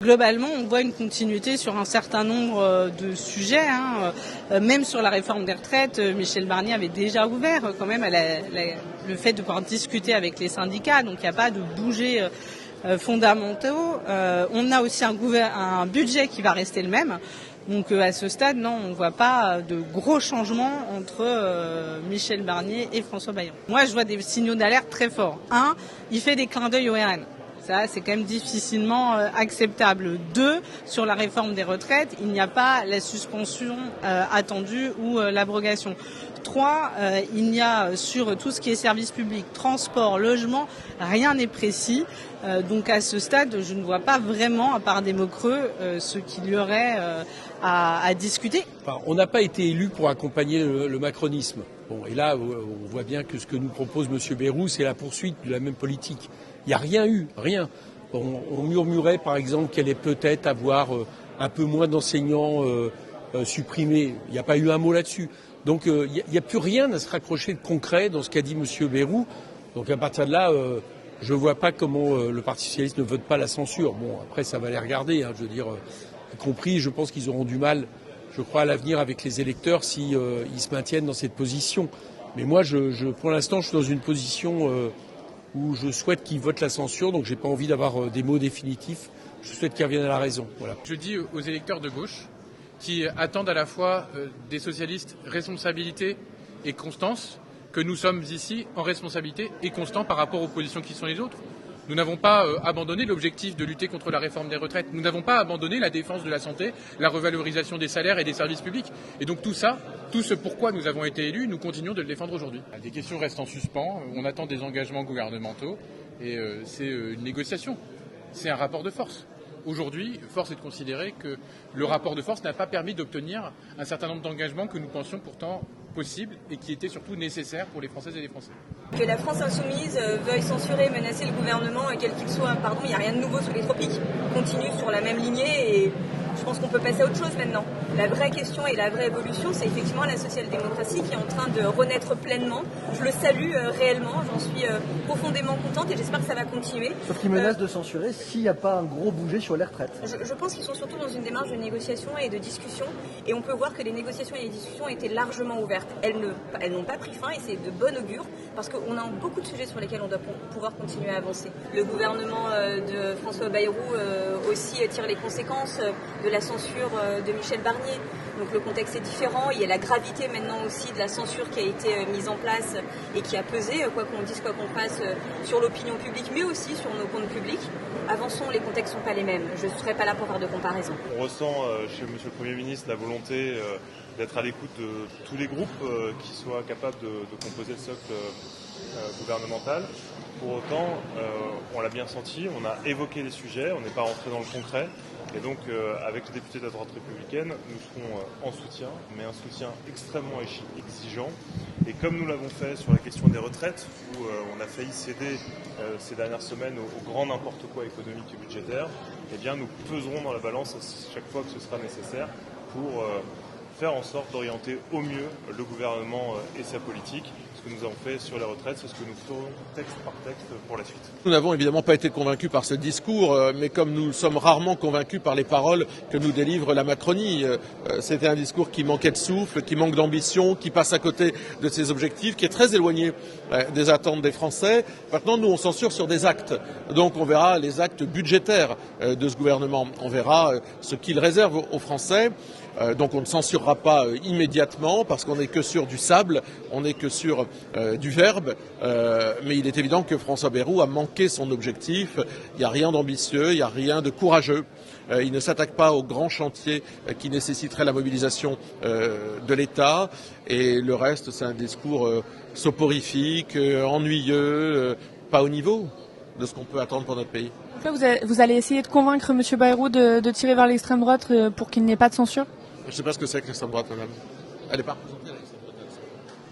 Globalement, on voit une continuité sur un certain nombre de sujets. Même sur la réforme des retraites, Michel Barnier avait déjà ouvert quand même le fait de pouvoir discuter avec les syndicats. Donc il n'y a pas de bouger fondamentaux. On a aussi un budget qui va rester le même. Donc à ce stade, non, on ne voit pas de gros changements entre Michel Barnier et François Bayrou. Moi, je vois des signaux d'alerte très forts. Un, il fait des clins d'œil au RN. Ça, c'est quand même difficilement acceptable. 2, sur la réforme des retraites, il n'y a pas la suspension attendue ou l'abrogation. 3, il n'y a sur tout ce qui est service public, transport, logement, rien n'est précis. Donc à ce stade, je ne vois pas vraiment, à part des mots creux, ce qu'il y aurait à discuter. Enfin, on n'a pas été élu pour accompagner le macronisme. Bon, et là, on voit bien que ce que nous propose M. Bayrou, c'est la poursuite de la même politique. Il n'y a rien eu, rien. On murmurait, par exemple, qu'elle allait peut-être avoir un peu moins d'enseignants supprimés. Il n'y a pas eu un mot là-dessus. Donc, il n'y a plus rien à se raccrocher de concret dans ce qu'a dit M. Bayrou. Donc, à partir de là, je ne vois pas comment le Parti socialiste ne vote pas la censure. Bon, après, ça va les regarder. Je veux dire, y compris, je pense qu'ils auront du mal, je crois, à l'avenir avec les électeurs si ils se maintiennent dans cette position. Mais moi, pour l'instant, je suis dans une position où je souhaite qu'ils votent la censure, donc j'ai pas envie d'avoir des mots définitifs. Je souhaite qu'ils reviennent à la raison. Voilà. Je dis aux électeurs de gauche qui attendent à la fois des socialistes responsabilité et constance, que nous sommes ici en responsabilité et constants par rapport aux positions qui sont les autres. Nous n'avons pas abandonné l'objectif de lutter contre la réforme des retraites. Nous n'avons pas abandonné la défense de la santé, la revalorisation des salaires et des services publics. Et donc tout ça, tout ce pourquoi nous avons été élus, nous continuons de le défendre aujourd'hui. Des questions restent en suspens. On attend des engagements gouvernementaux et c'est une négociation. C'est un rapport de force. Aujourd'hui, force est de considérer que le rapport de force n'a pas permis d'obtenir un certain nombre d'engagements que nous pensions pourtant possibles et qui étaient surtout nécessaires pour les Françaises et les Français. Que la France insoumise veuille censurer et menacer le gouvernement, quel qu'il soit, il n'y a rien de nouveau sous les tropiques. On continue sur la même lignée et je pense qu'on peut passer à autre chose maintenant. La vraie question et la vraie évolution, c'est effectivement la social-démocratie qui est en train de renaître pleinement. Je le salue réellement, j'en suis profondément contente et j'espère que ça va continuer. Sauf qu'ils menacent de censurer s'il n'y a pas un gros bouger sur les retraites. Je pense qu'ils sont surtout dans une démarche de négociation et de discussion et on peut voir que les négociations et les discussions étaient largement ouvertes. Elles n'ont pas pris fin et c'est de bon augure parce qu'on a beaucoup de sujets sur lesquels on doit pouvoir continuer à avancer. Le gouvernement de François Bayrou aussi tire les conséquences de la censure de Michel Barnier. Donc le contexte est différent, il y a la gravité maintenant aussi de la censure qui a été mise en place et qui a pesé, quoi qu'on dise, quoi qu'on fasse, sur l'opinion publique, mais aussi sur nos comptes publics. Avançons, les contextes ne sont pas les mêmes. Je ne serai pas là pour faire de comparaison. On ressent chez M. le Premier ministre la volonté d'être à l'écoute de tous les groupes qui soient capables de composer le socle gouvernemental. Pour autant, on l'a bien senti, on a évoqué les sujets, on n'est pas rentré dans le concret. Et donc, avec les députés de la droite républicaine, nous serons en soutien, mais un soutien extrêmement exigeant. Et comme nous l'avons fait sur la question des retraites, où on a failli céder ces dernières semaines au grand n'importe quoi économique et budgétaire, eh bien, nous peserons dans la balance à chaque fois que ce sera nécessaire pour faire en sorte d'orienter au mieux le gouvernement et sa politique. Ce que nous avons fait sur les retraites, c'est ce que nous ferons texte par texte pour la suite. Nous n'avons évidemment pas été convaincus par ce discours, mais comme nous sommes rarement convaincus par les paroles que nous délivre la Macronie. C'était un discours qui manquait de souffle, qui manque d'ambition, qui passe à côté de ses objectifs, qui est très éloigné des attentes des Français. Maintenant, nous, on censure sur des actes. Donc, on verra les actes budgétaires de ce gouvernement. On verra ce qu'il réserve aux Français. Donc on ne censurera pas immédiatement parce qu'on n'est que sur du sable, on n'est que sur du verbe, mais il est évident que François Bayrou a manqué son objectif. Il n'y a rien d'ambitieux, il n'y a rien de courageux. Il ne s'attaque pas aux grands chantiers qui nécessiteraient la mobilisation de l'État et le reste c'est un discours soporifique, ennuyeux, pas au niveau de ce qu'on peut attendre pour notre pays. Donc là, vous allez essayer de convaincre M. Bayrou de tirer vers l'extrême droite pour qu'il n'y ait pas de censure ? Je ne sais pas ce que c'est que l'extrême droite, madame. Elle est pas.